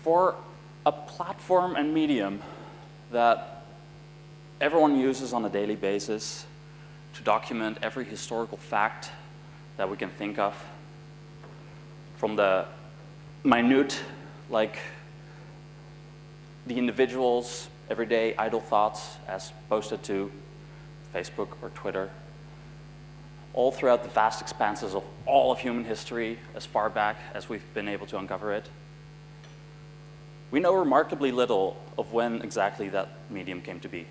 For a platform and medium that everyone uses on a daily basis to document every historical fact that we can think of, from the minute, like the individual's everyday idle thoughts as posted to Facebook or Twitter, all throughout the vast expanses of all of human history as far back as we've been able to uncover it. We know remarkably little of when exactly that medium came to be.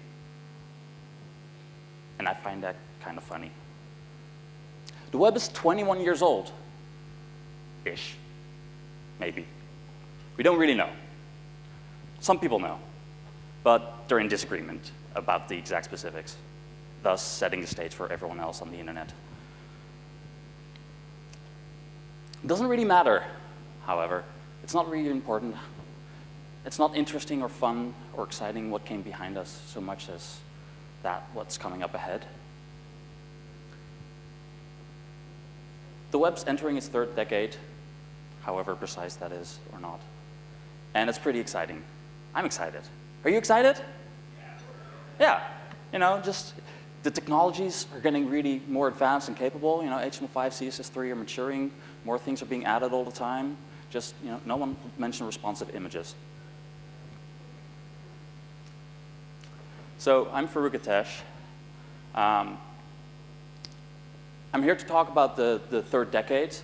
And I find that kind of funny. The web is 21 years old-ish, maybe. We don't really know. Some people know, but they're in disagreement about the exact specifics, thus setting the stage for everyone else on the internet. It doesn't really matter, however. It's not really important. It's not interesting or fun or exciting what came behind us so much as that what's coming up ahead. The web's entering its third decade, however precise that is or not. And it's pretty exciting. I'm excited. Are you excited? Yeah. You know, just the technologies are getting really more advanced and capable. You know, HTML5, CSS3 are maturing. More things are being added all the time. Just, you know, no one mentioned responsive images. So I'm Faruk Ateş. I'm here to talk about the third decade.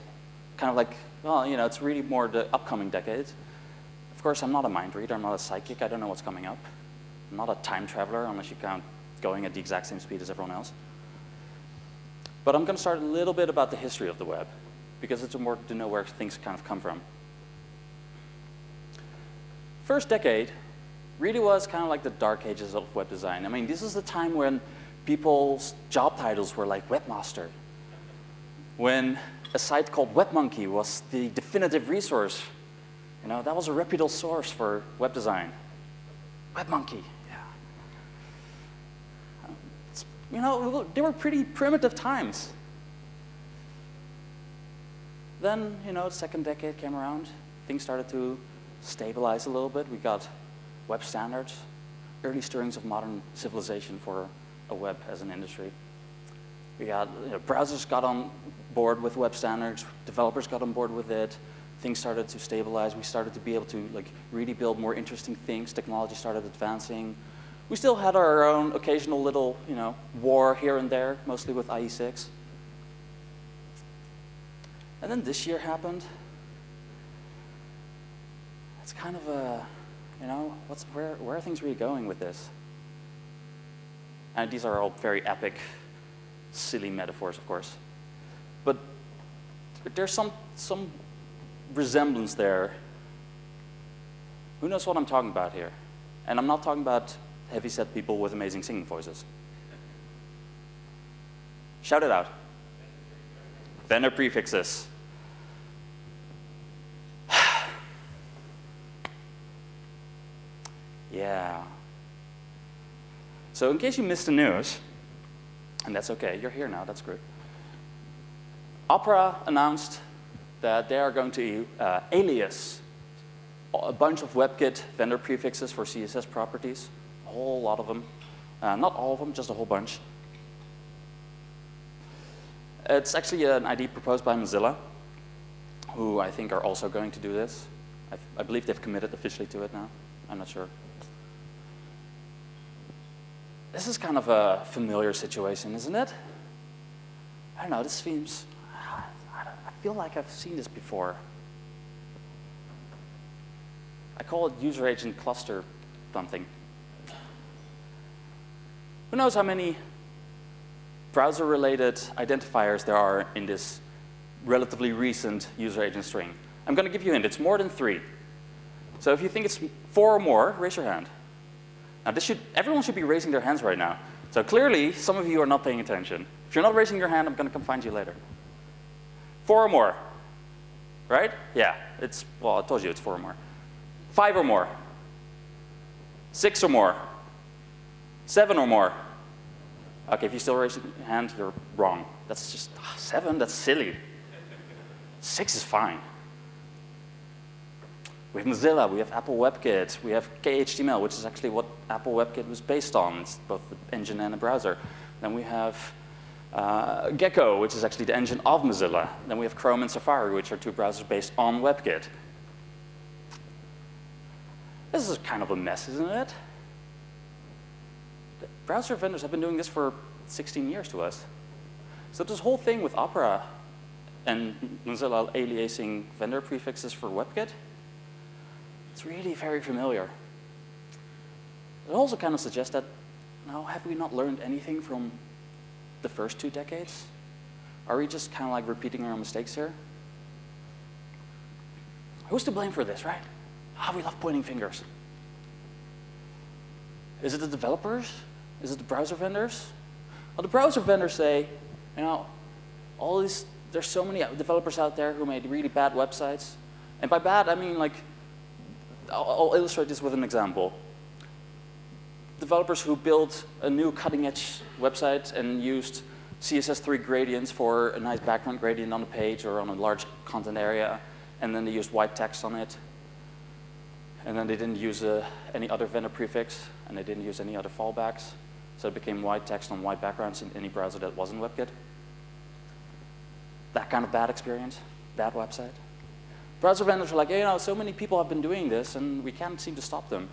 Kind of like, well, you know, it's really more the upcoming decade. Of course, I'm not a mind reader. I'm not a psychic. I don't know what's coming up. I'm not a time traveler, unless you count going at the exact same speed as everyone else. But I'm going to start a little bit about the history of the web, because it's important to know where things kind of come from. First decade really was kind of like the dark ages of web design. I mean, this is the time when people's job titles were like webmaster, when a site called WebMonkey was the definitive resource. You know, that was a reputable source for web design. WebMonkey, yeah. You know, they were pretty primitive times. Then, you know, the second decade came around. Things started to stabilize a little bit. We got web standards, early stirrings of modern civilization for a web as an industry. We got, you know, browsers got on board with web standards, developers got on board with it, things started to stabilize, we started to be able to like really build more interesting things, technology started advancing. We still had our own occasional little, you know, war here and there, mostly with IE6. And then this year happened. It's kind of a, you know, where are things really going with this? And these are all very epic, silly metaphors, of course. But there's some resemblance there. Who knows what I'm talking about here? And I'm not talking about heavy-set people with amazing singing voices. Shout it out. Vendor prefixes. Yeah. So in case you missed the news, and that's okay, you're here now, that's great. Opera announced that they are going to alias a bunch of WebKit vendor prefixes for CSS properties, a whole lot of them. Not all of them, just a whole bunch. It's actually an idea proposed by Mozilla, who I think are also going to do this. I believe they've committed officially to it now. I'm not sure. This is kind of a familiar situation, isn't it? I don't know, this seems, I feel like I've seen this before. I call it user agent cluster something. Who knows how many browser-related identifiers there are in this relatively recent user agent string? I'm going to give you a hint, it's more than 3. So if you think it's 4 or more, raise your hand. Now everyone should be raising their hands right now. So clearly, some of you are not paying attention. If you're not raising your hand, I'm going to come find you later. 4 or more, right? Yeah, well, I told you it's 4 or more. 5 or more. 6 or more. 7 or more. Okay, if you still raise your hand, you're wrong. That's just 7, that's silly. 6 is fine. We have Mozilla, we have Apple WebKit, we have KHTML, which is actually what Apple WebKit was based on. It's both the engine and the browser. Then we have Gecko, which is actually the engine of Mozilla. Then we have Chrome and Safari, which are two browsers based on WebKit. This is kind of a mess, isn't it? The browser vendors have been doing this for 16 years to us. So this whole thing with Opera and Mozilla aliasing vendor prefixes for WebKit, it's really very familiar. It also kind of suggests that, now, have we not learned anything from the first 2 decades? Are we just kind of like repeating our mistakes here? Who's to blame for this, right? We love pointing fingers. Is it the developers? Is it the browser vendors? Well, the browser vendors say, there's so many developers out there who made really bad websites. And by bad, I mean like, I'll illustrate this with an example. Developers who built a new cutting-edge website and used CSS3 gradients for a nice background gradient on the page or on a large content area, and then they used white text on it. And then they didn't use any other vendor prefix, and they didn't use any other fallbacks. So it became white text on white backgrounds in any browser that wasn't WebKit. That kind of bad experience, bad website. Browser vendors are like, so many people have been doing this, and we can't seem to stop them.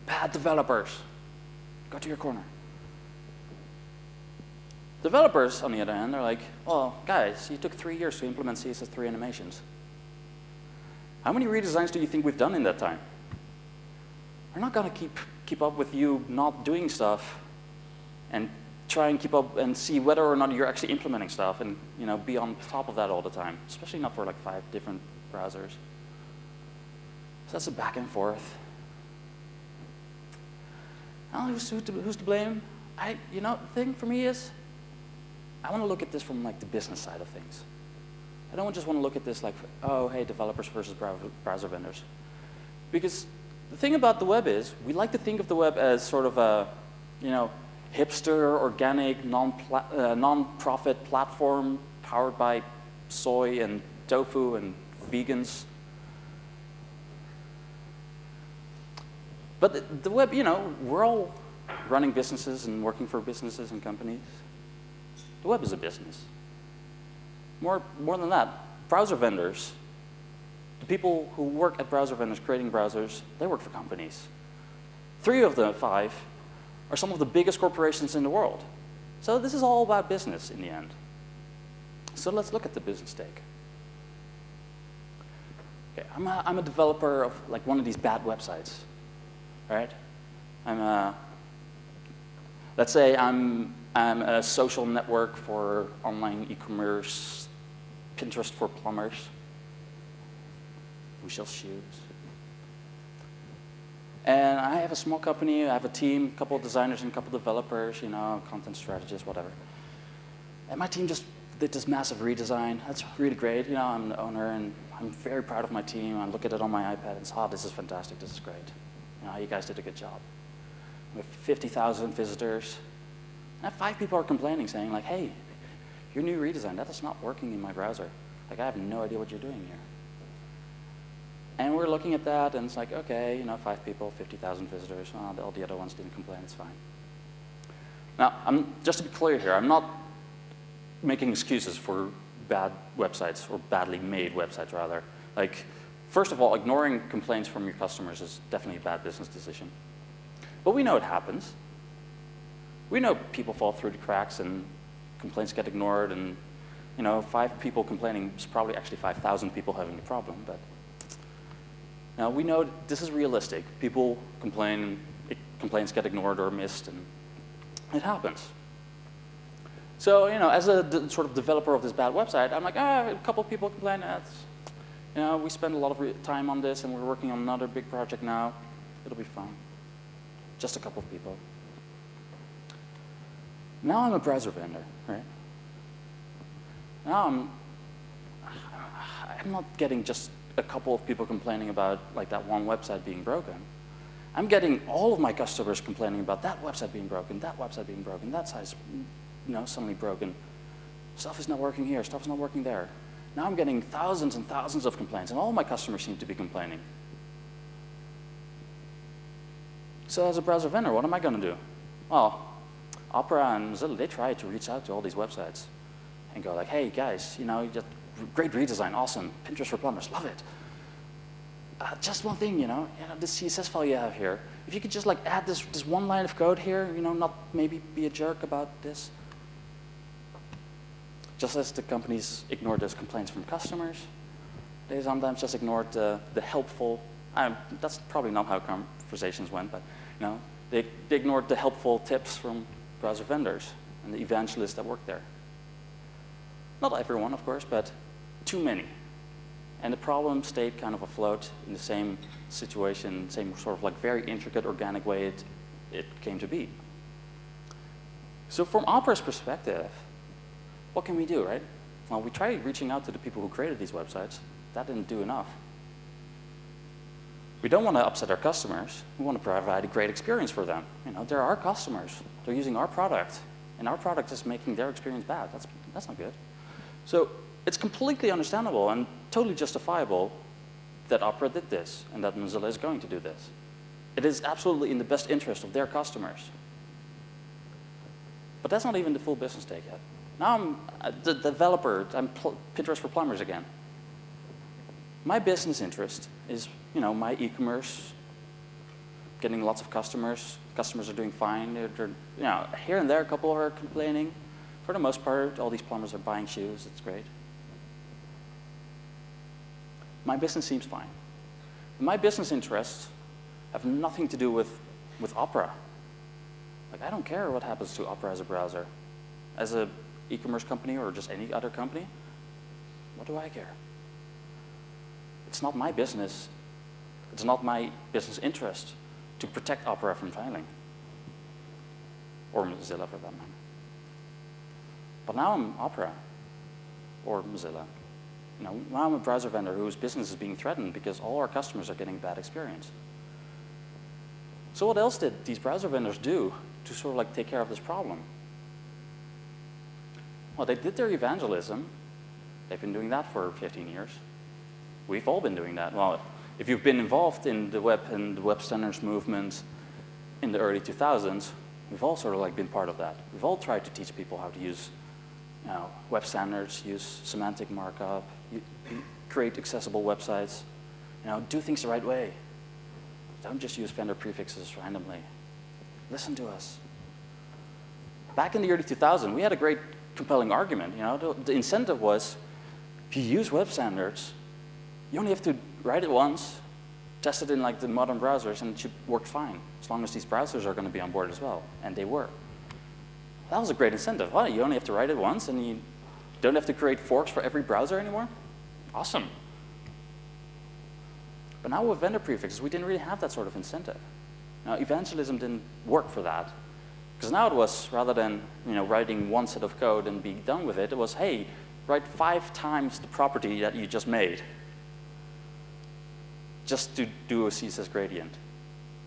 Bad developers. Go to your corner. Developers, on the other hand, are like, well, guys, you took 3 years to implement CSS3 animations. How many redesigns do you think we've done in that time? We're not going to keep up with you not doing stuff and try and keep up and see whether or not you're actually implementing stuff and be on top of that all the time, especially not for like 5 different browsers. So that's a back and forth. Now, who's to blame? The thing for me is, I want to look at this from like the business side of things. I don't just want to look at this like, oh, hey, developers versus browser vendors. Because the thing about the web is, we like to think of the web as sort of a, hipster, organic, non-profit platform powered by soy and tofu and vegans. But the web, we're all running businesses and working for businesses and companies. The web is a business. More than that, browser vendors, the people who work at browser vendors creating browsers, they work for companies. 3 of the 5 are some of the biggest corporations in the world. So this is all about business in the end. So let's look at the business take. Okay, I'm a developer of like one of these bad websites, right? Let's say I'm a social network for online e-commerce, Pinterest for plumbers. We sell shoes. And I have a small company, I have a team, a couple of designers and a couple of developers, content strategists, whatever. And my team just did this massive redesign. That's really great. I'm the owner and I'm very proud of my team. I look at it on my iPad and say, this is fantastic, this is great. You guys did a good job. We have 50,000 visitors. And 5 people are complaining, saying like, hey, your new redesign, that is not working in my browser. Like, I have no idea what you're doing here. And we're looking at that, and it's like, okay, 5 people, 50,000 visitors. All the other ones didn't complain, it's fine. Now, just to be clear here, I'm not making excuses for bad websites, or badly made websites, rather. Like, first of all, ignoring complaints from your customers is definitely a bad business decision. But we know it happens. We know people fall through the cracks, and complaints get ignored, and 5 people complaining is probably actually 5,000 people having the problem. But now we know this is realistic. People complain, complaints get ignored or missed, and it happens. So as a sort of developer of this bad website, I'm like, a couple of people complain. We spend a lot of time on this, and we're working on another big project now. It'll be fun. Just a couple of people. Now I'm a browser vendor, right? Now I'm not getting just a couple of people complaining about like that one website being broken. I'm getting all of my customers complaining about that website being broken, that website being broken, that site's suddenly broken. Stuff is not working here, stuff is not working there. Now I'm getting thousands and thousands of complaints, and all my customers seem to be complaining. So as a browser vendor, what am I going to do? Well, Opera and Mozilla, they try to reach out to all these websites and go like, hey, guys, you know, you just great redesign, awesome. Pinterest for plumbers, love it. Just one thing, you know, this CSS file you have here, if you could just like add this one line of code here, you know, not maybe be a jerk about this. Just as the companies ignore those complaints from customers, they sometimes just ignore the helpful, that's probably not how conversations went, but you know, they ignored the helpful tips from browser vendors and the evangelists that work there. Not everyone, of course, but too many. And the problem stayed kind of afloat in the same situation, same sort of like very intricate, organic way it came to be. So from Opera's perspective, what can we do, right? Well, we tried reaching out to the people who created these websites. That didn't do enough. We don't want to upset our customers. We want to provide a great experience for them. You know, they're our customers. They're using our product, and our product is making their experience bad. That's not good. So it's completely understandable and totally justifiable that Opera did this and that Mozilla is going to do this. It is absolutely in the best interest of their customers. But that's not even the full business take yet. Now I'm the developer, I'm Pinterest for plumbers again. My business interest is, you know, my e-commerce, getting lots of customers. Customers are doing fine. They're, you know, here and there, a couple are complaining. For the most part, all these plumbers are buying shoes. It's great. My business seems fine. My business interests have nothing to do with Opera. Like, I don't care what happens to Opera as a browser. As an e-commerce company or just any other company, what do I care? It's not my business. It's not my business interest to protect Opera from failing. Or Mozilla for that matter. But now I'm Opera or Mozilla. You know, now I'm a browser vendor whose business is being threatened because all our customers are getting a bad experience. So what else did these browser vendors do to sort of like take care of this problem? Well, they did their evangelism. They've been doing that for 15 years. We've all been doing that. Well, if you've been involved in the web and the web standards movement in the early 2000s, we've all sort of like been part of that. We've all tried to teach people how to use, you know, web standards, use semantic markup, create accessible websites, you know, do things the right way. Don't just use vendor prefixes randomly. Listen to us. Back in the early 2000s, we had a great compelling argument. You know, the incentive was, if you use web standards, you only have to write it once, test it in like the modern browsers, and it should work fine, as long as these browsers are going to be on board as well. And they were. That was a great incentive. Well, you only have to write it once, and you don't have to create forks for every browser anymore? Awesome. But now with vendor prefixes, we didn't really have that sort of incentive. Now, evangelism didn't work for that. Because now it was, rather than, you know, writing one set of code and be done with it, it was, hey, write 5 times the property that you just made. Just to do a CSS gradient.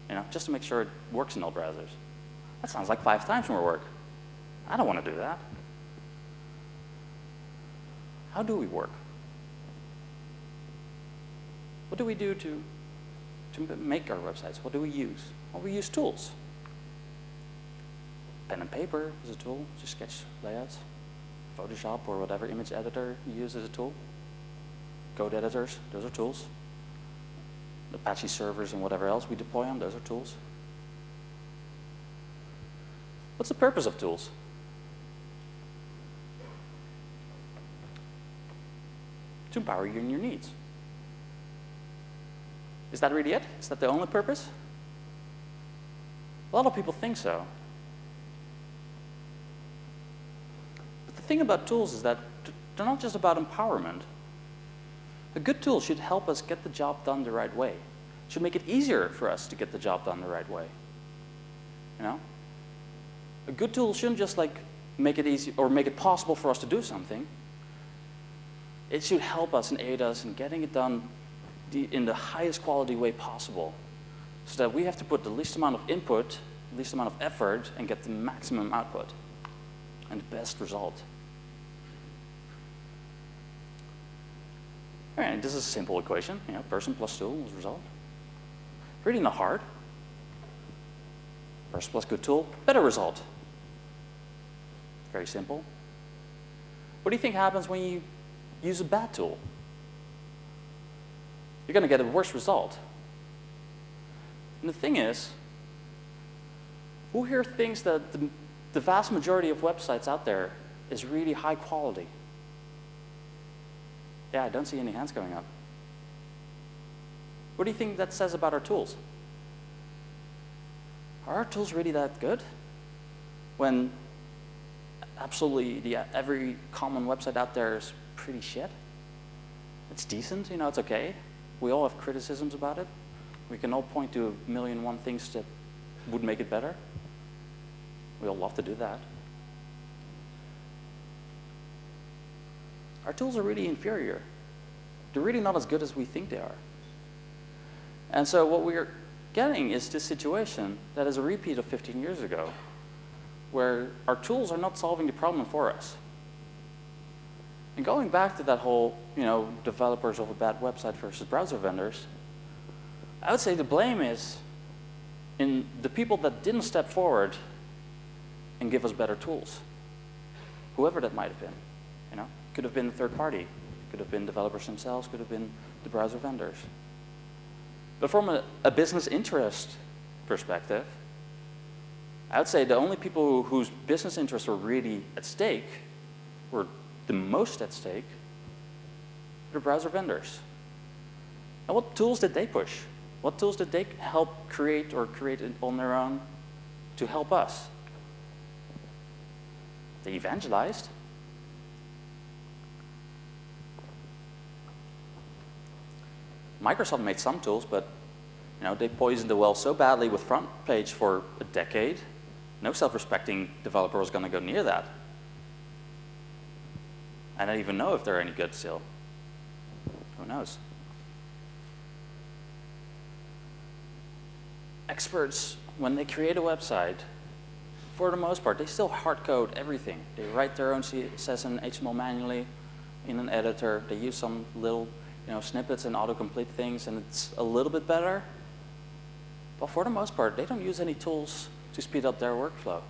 You know, just to make sure it works in all browsers. That sounds like 5 times more work. I don't want to do that. How do we work? What do we do to make our websites? What do we use? Well, we use tools. Pen and paper is a tool to sketch layouts. Photoshop or whatever image editor you use is a tool. Code editors, those are tools. Apache servers and whatever else we deploy on, those are tools. What's the purpose of tools? To empower you in your needs. Is that really it? Is that the only purpose? A lot of people think so. But the thing about tools is that they're not just about empowerment. A good tool should help us get the job done the right way. It should make it easier for us to get the job done the right way. You know? A good tool shouldn't just like make it easy or make it possible for us to do something. It should help us and aid us in getting it done in the highest quality way possible, so that we have to put the least amount of input, the least amount of effort, and get the maximum output and the best result. Right, this is a simple equation. Person plus tool is result. Really not hard. Person plus good tool, better result. Very simple. What do you think happens when you use a bad tool? You're going to get a worse result. And the thing is, who here thinks that the vast majority of websites out there is really high quality? Yeah, I don't see any hands going up. What do you think that says about our tools? Are our tools really that good? When absolutely every common website out there is pretty shit? It's decent, it's okay. We all have criticisms about it. We can all point to a million and one things that would make it better. We all love to do that. Our tools are really inferior. They're really not as good as we think they are. And so what we're getting is this situation that is a repeat of 15 years ago, where our tools are not solving the problem for us. And going back to that whole, developers of a bad website versus browser vendors, I would say the blame is in the people that didn't step forward and give us better tools. Whoever that might have been, Could have been a third party, could have been developers themselves, could have been the browser vendors. But from a business interest perspective, I would say the only people whose business interests were really at stake, were the most at stake, were the browser vendors. And what tools did they push? What tools did they help create or create on their own to help us? They evangelized. Microsoft made some tools, but they poisoned the well so badly with front page for a decade. No self-respecting developer was going to go near that. I don't even know if they're any good still. Who knows? Experts, when they create a website, for the most part, they still hard code everything. They write their own CSS and HTML manually in an editor. They use some little snippets and autocomplete things, and it's a little bit better. But for the most part, they don't use any tools to speed up their workflow,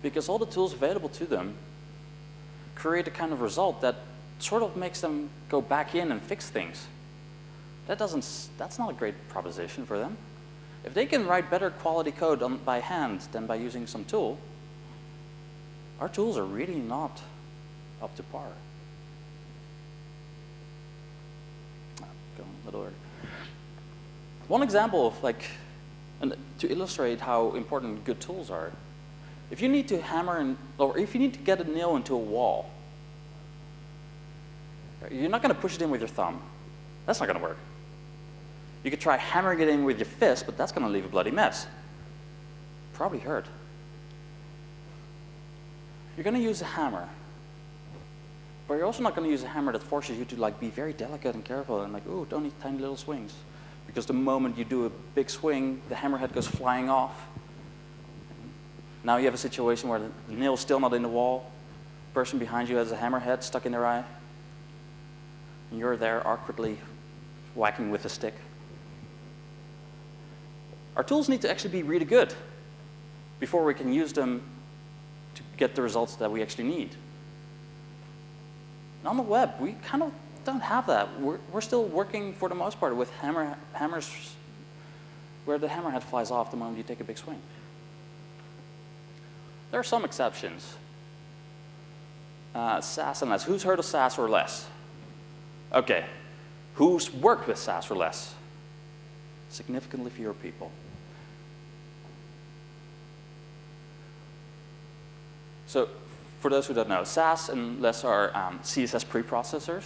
because all the tools available to them create a kind of result that sort of makes them go back in and fix things. That's not a great proposition for them. If they can write better quality code by hand than by using some tool, our tools are really not up to par. Going a little early. One example of to illustrate how important good tools are. If you need to or if you need to get a nail into a wall, you're not going to push it in with your thumb. That's not going to work. You could try hammering it in with your fist, but that's going to leave a bloody mess. Probably hurt. You're going to use a hammer, but you're also not going to use a hammer that forces you to be very delicate and careful and ooh, don't need tiny little swings. Because the moment you do a big swing, the hammerhead goes flying off. Now you have a situation where the nail's still not in the wall, the person behind you has a hammerhead stuck in their eye, and you're there awkwardly whacking with a stick. Our tools need to actually be really good before we can use them to get the results that we actually need. And on the web, we kind of don't have that. We're still working, for the most part, with hammers where the hammerhead flies off the moment you take a big swing. There are some exceptions. SAS and Less. Who's heard of SAS or Less? Okay. Who's worked with SAS or Less? Significantly fewer people. So, for those who don't know, SAS and Less are CSS preprocessors.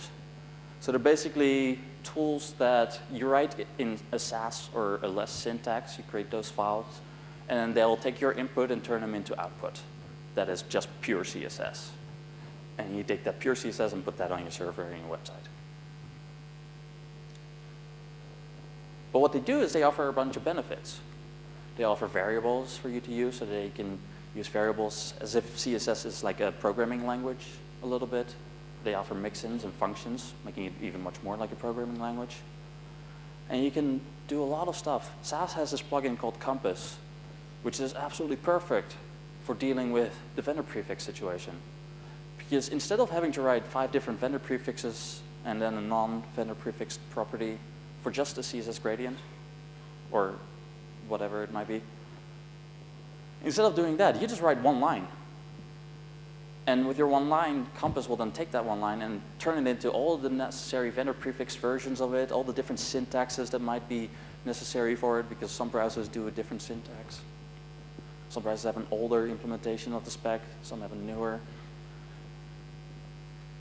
So they're basically tools that you write in a SAS or a Less syntax. You create those files, and then they'll take your input and turn them into output. That is just pure CSS. And you take that pure CSS and put that on your server and your website. But what they do is they offer a bunch of benefits. They offer variables for you to use, so they can use variables as if CSS is like a programming language a little bit. They offer mixins and functions, making it even much more like a programming language. And you can do a lot of stuff. SAS has this plugin called Compass, which is absolutely perfect for dealing with the vendor prefix situation. Because instead of having to write 5 different vendor prefixes and then a non-vendor prefix property for just a CSS gradient, or whatever it might be, instead of doing that, you just write one line. And with your one line, Compass will then take that one line and turn it into all the necessary vendor prefix versions of it, all the different syntaxes that might be necessary for it, because some browsers do a different syntax. Some browsers have an older implementation of the spec, some have a newer.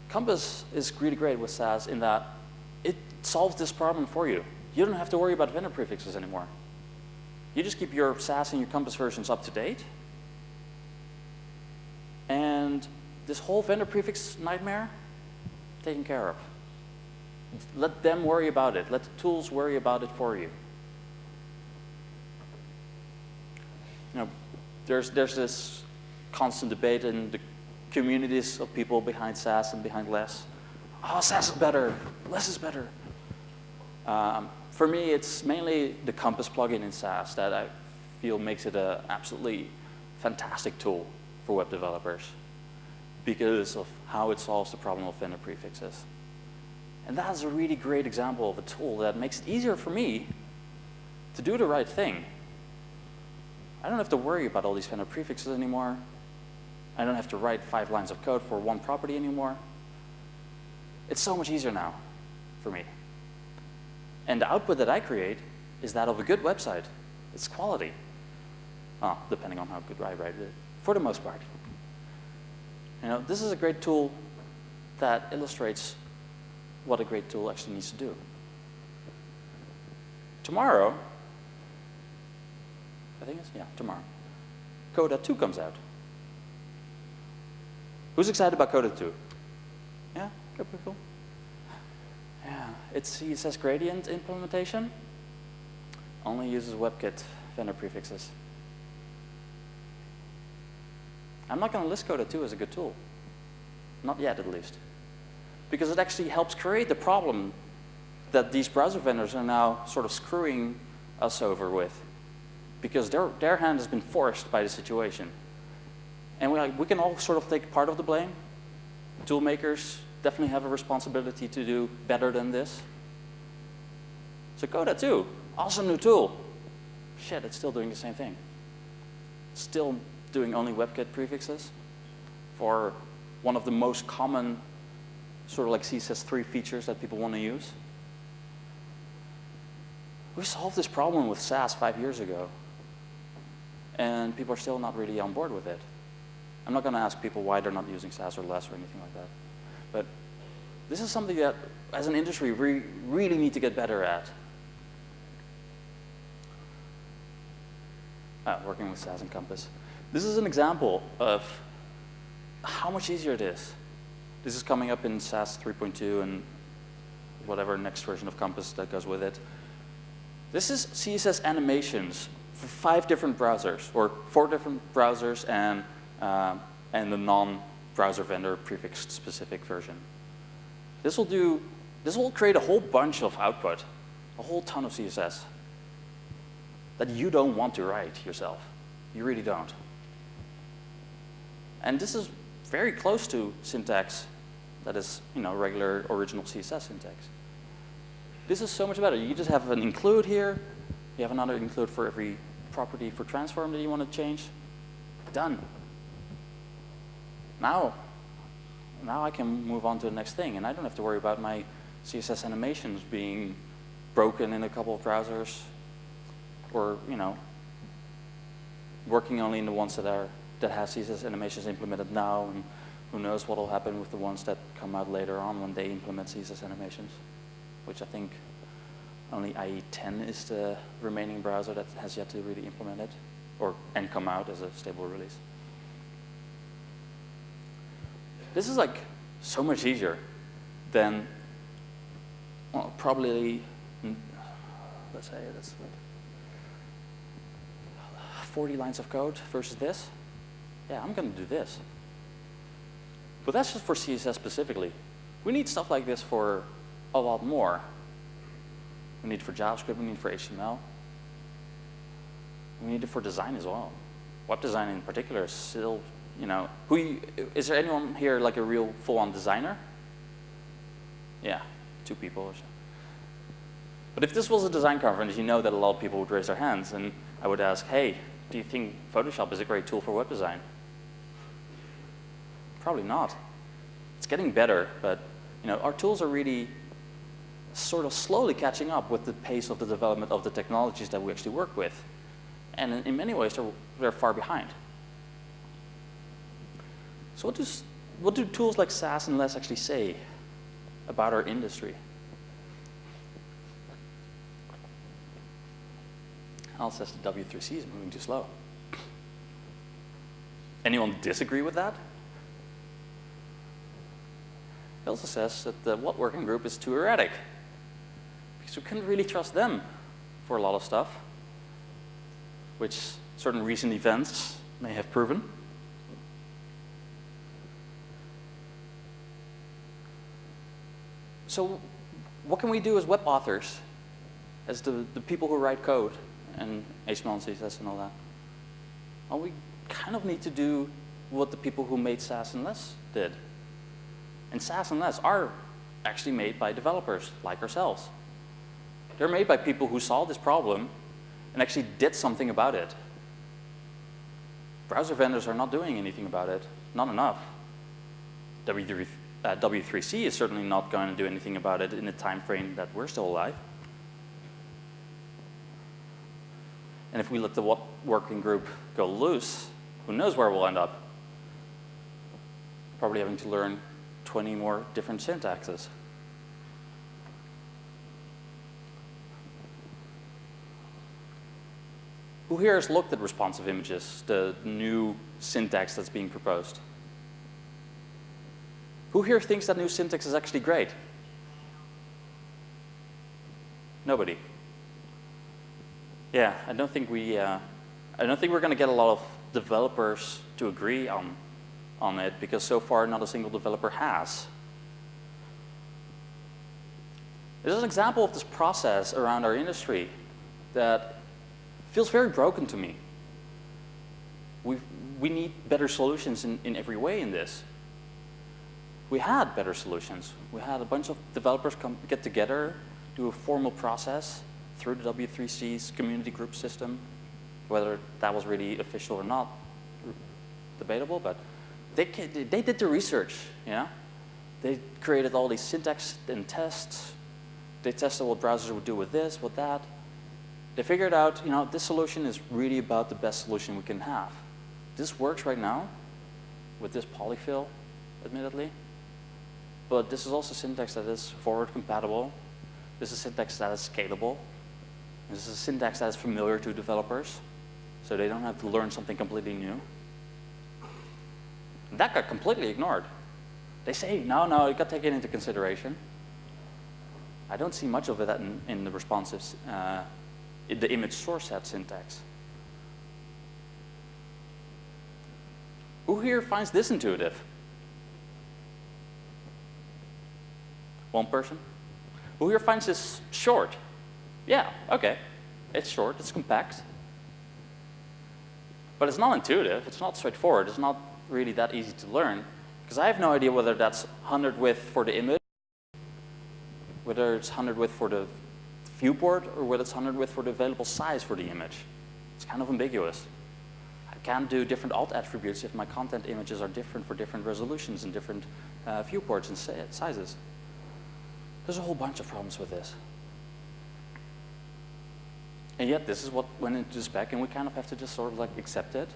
Compass is really great with SAS in that it solves this problem for you. You don't have to worry about vendor prefixes anymore. You just keep your SAS and your Compass versions up to date, and this whole vendor prefix nightmare, taken care of. Let them worry about it. Let the tools worry about it for you. You know, there's this constant debate in the communities of people behind SAS and behind Less. Oh, SAS is better. Less is better. For me, it's mainly the Compass plugin in SAS that I feel makes it an absolutely fantastic tool for web developers because of how it solves the problem of vendor prefixes. And that's a really great example of a tool that makes it easier for me to do the right thing. I don't have to worry about all these vendor prefixes anymore. I don't have to write 5 lines of code for one property anymore. It's so much easier now for me. And the output that I create is that of a good website. It's quality. Depending on how good I write it, for the most part. You know, this is a great tool that illustrates what a great tool actually needs to do. Tomorrow, tomorrow, Coda 2 comes out. Who's excited about Coda 2? Yeah, good people. Yeah, it's CSS gradient implementation. Only uses WebKit vendor prefixes. I'm not going to list Coda 2 as a good tool. Not yet, at least. Because it actually helps create the problem that these browser vendors are now sort of screwing us over with. Because their hand has been forced by the situation. And we can all sort of take part of the blame. Tool makers definitely have a responsibility to do better than this. So Coda 2, awesome new tool. Shit, it's still doing the same thing. Still doing only WebKit prefixes for one of the most common sort of like CSS3 features that people want to use. We solved this problem with SAS 5 years ago, and people are still not really on board with it. I'm not going to ask people why they're not using SAS or Less or anything like that. But this is something that, as an industry, we really need to get better at. Working with SAS and Compass. This is an example of how much easier it is. This is coming up in SAS 3.2 and whatever next version of Compass that goes with it. This is CSS animations for 5 different browsers, or 4 different browsers and the non-browser vendor prefix specific version. This will create a whole bunch of output, a whole ton of CSS that you don't want to write yourself. You really don't. And this is very close to syntax that is, regular original CSS syntax. This is so much better. You just have an include here. You have another include for every property for transform that you want to change. Done. Now I can move on to the next thing, and I don't have to worry about my CSS animations being broken in a couple of browsers, or working only in the ones that have CSS animations implemented now, and who knows what will happen with the ones that come out later on when they implement CSS animations, which I think only IE 10 is the remaining browser that has yet to really implement it, and come out as a stable release. This is like so much easier than, well, probably, let's say that's 40 lines of code versus this. Yeah, I'm going to do this. But that's just for CSS specifically. We need stuff like this for a lot more. We need it for JavaScript, we need it for HTML. We need it for design as well. Web design in particular is still, is there anyone here like a real full-on designer? Yeah, 2 people or so. But if this was a design conference, you know that a lot of people would raise their hands, and I would ask, hey, do you think Photoshop is a great tool for web design? Probably not. It's getting better, but our tools are really sort of slowly catching up with the pace of the development of the technologies that we actually work with. And in many ways, they're far behind. So what do tools like SAS and Less actually say about our industry? Al says the W3C is moving too slow. Anyone disagree with that? He also says that the what working group is too erratic, because we couldn't really trust them for a lot of stuff, which certain recent events may have proven. So what can we do as web authors, as the people who write code and HTML and CSS and all that? Well, we kind of need to do what the people who made SAS and Less did. And SAS and Less are actually made by developers like ourselves. They're made by people who saw this problem and actually did something about it. Browser vendors are not doing anything about it, not enough. W3C is certainly not going to do anything about it in the time frame that we're still alive. And if we let the working group go loose, who knows where we'll end up? Probably having to learn 20 more different syntaxes. Who here has looked at responsive images, the new syntax that's being proposed? Who here thinks that new syntax is actually great? Nobody. Yeah, I don't think we're going to get a lot of developers to agree on it, because so far not a single developer has. This is an example of this process around our industry that feels very broken to me. We need better solutions in every way in this. We had better solutions. We had a bunch of developers get together, do a formal process through the W3C's community group system. Whether that was really official or not, debatable, but they did the research, They created all these syntax and tests. They tested what browsers would do with this, with that. They figured out, this solution is really about the best solution we can have. This works right now with this polyfill, admittedly. But this is also syntax that is forward compatible. This is syntax that is scalable. This is a syntax that is familiar to developers, so they don't have to learn something completely new. That got completely ignored. They say, no, you got to take it into consideration. I don't see much of it in the responsive, in the image source set syntax. Who here finds this intuitive? One person? Who here finds this short? Yeah, okay. It's short, it's compact. But it's not intuitive, it's not straightforward, it's not really that easy to learn, because I have no idea whether that's 100 width for the image, whether it's 100 width for the viewport, or whether it's 100 width for the available size for the image. It's kind of ambiguous. I can't do different alt attributes if my content images are different for different resolutions and different viewports and sizes. There's a whole bunch of problems with this. And yet this is what went into the spec, and we kind of have to just sort of like accept it.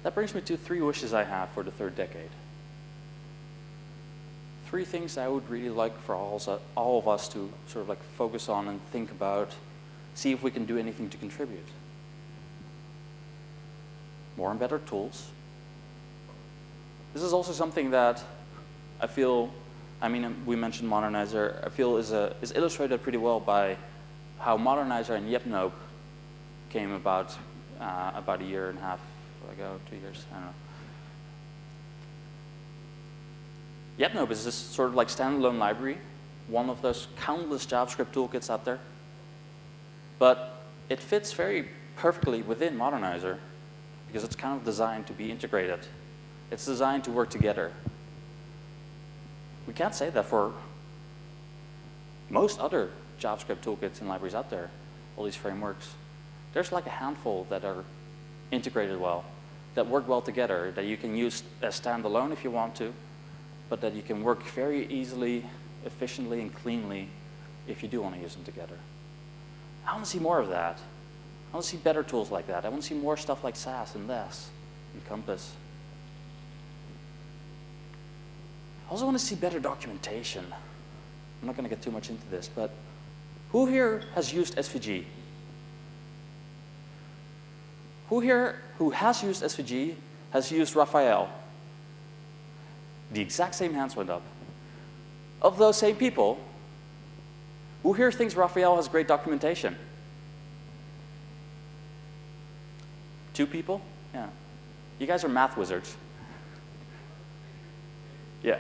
That brings me to 3 wishes I have for the 3rd decade. 3 things I would really like for all of us to sort of like focus on and think about, see if we can do anything to contribute. More and better tools. This is also something that I feel, we mentioned Modernizer, I feel is illustrated pretty well by how Modernizer and YepNope came about a year and a half ago, 2 years, I don't know. YetNope is this sort of like standalone library, one of those countless JavaScript toolkits out there. But it fits very perfectly within Modernizer because it's kind of designed to be integrated. It's designed to work together. We can't say that for most other JavaScript toolkits and libraries out there, all these frameworks. There's like a handful that are integrated well, that work well together, that you can use as standalone if you want to, but that you can work very easily, efficiently, and cleanly if you do want to use them together. I want to see more of that. I want to see better tools like that. I want to see more stuff like SAS and Less and Compass. I also want to see better documentation. I'm not going to get too much into this, but who here has used SVG? Who here who has used SVG has used Raphael? The exact same hands went up. Of those same people, who here thinks Raphael has great documentation? 2 people? Yeah. You guys are math wizards. Yeah.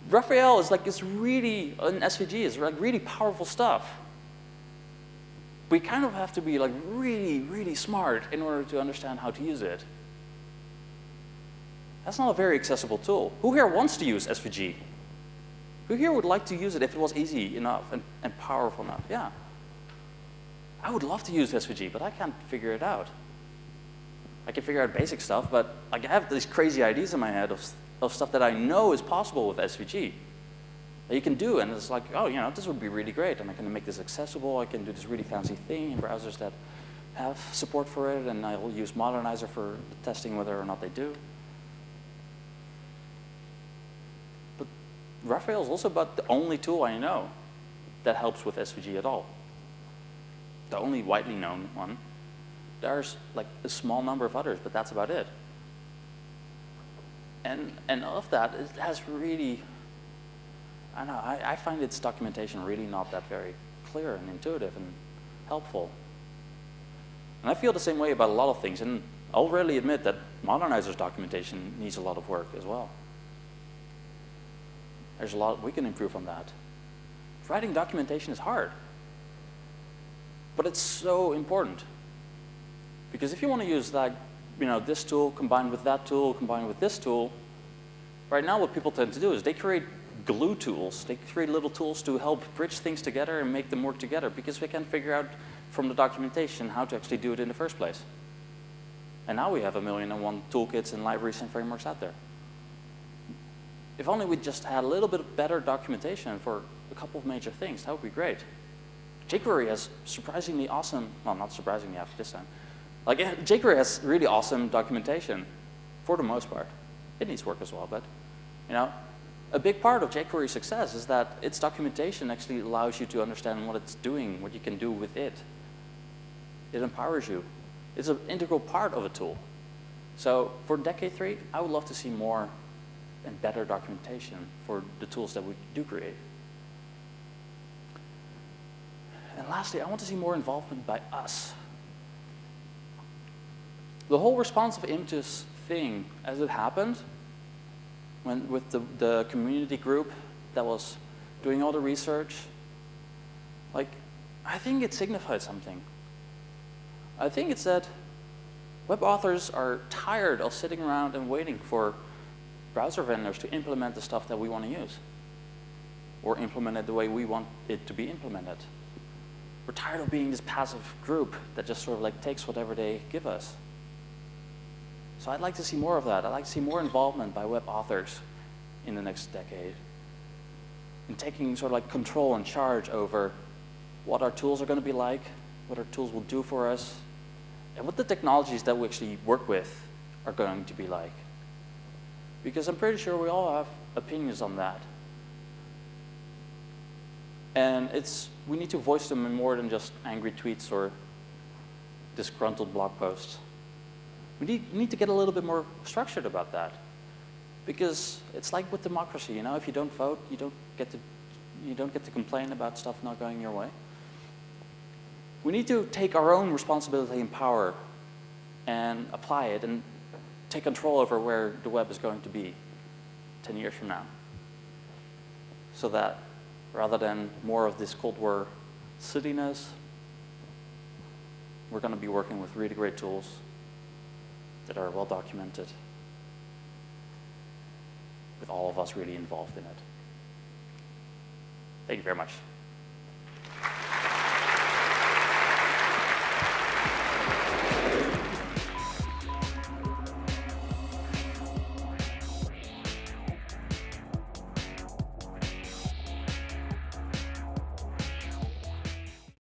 Raphael is like this really, and SVG is like really powerful stuff. We kind of have to be like really, really smart in order to understand how to use it. That's not a very accessible tool. Who here wants to use SVG? Who here would like to use it if it was easy enough and powerful enough? Yeah. I would love to use SVG, but I can't figure it out. I can figure out basic stuff, but like, I have these crazy ideas in my head of stuff that I know is possible with SVG that you can do, and it's like, oh, you know, this would be really great, and I can make this accessible. I can do this really fancy thing in browsers that have support for it, and I'll use Modernizer for testing whether or not they do. But Raphael is also about the only tool I know that helps with SVG at all. The only widely known one. There's like a small number of others, but that's about it. And of that, it has really, I don't know, I find its documentation really not that very clear and intuitive and helpful. And I feel the same way about a lot of things, and I'll readily admit that Modernizer's documentation needs a lot of work as well. There's a lot we can improve on that. Writing documentation is hard, but it's so important. Because if you want to use like, you know, this tool combined with that tool, combined with this tool, right now what people tend to do is they create glue tools. They create little tools to help bridge things together and make them work together because we can't figure out from the documentation how to actually do it in the first place. And now we have 1,000,001 toolkits and libraries and frameworks out there. If only we just had a little bit better documentation for a couple of major things, that would be great. jQuery has surprisingly awesome, well, not surprisingly after this time, like jQuery has really awesome documentation for the most part. It needs work as well, but you know, a big part of jQuery's success is that its documentation actually allows you to understand what it's doing, what you can do with it. It empowers you. It's an integral part of a tool. So for Decade 3, I would love to see more and better documentation for the tools that we do create. And lastly, I want to see more involvement by us. The whole responsive images thing, as it happened, with the community group that was doing all the research, like, I think it signified something. I think it said web authors are tired of sitting around and waiting for browser vendors to implement the stuff that we want to use, or implement it the way we want it to be implemented. We're tired of being this passive group that just sort of like takes whatever they give us. So I'd like to see more of that. I'd like to see more involvement by web authors in the next decade, in taking sort of like control and charge over what our tools are going to be like, what our tools will do for us, and what the technologies that we actually work with are going to be like. Because I'm pretty sure we all have opinions on that. And we need to voice them in more than just angry tweets or disgruntled blog posts. We need to get a little bit more structured about that. Because it's like with democracy, you know, if you don't vote, you don't get to complain about stuff not going your way. We need to take our own responsibility and power and apply it and take control over where the web is going to be 10 years from now. So that rather than more of this Cold War silliness, we're going to be working with really great tools that are well documented, with all of us really involved in it. Thank you very much.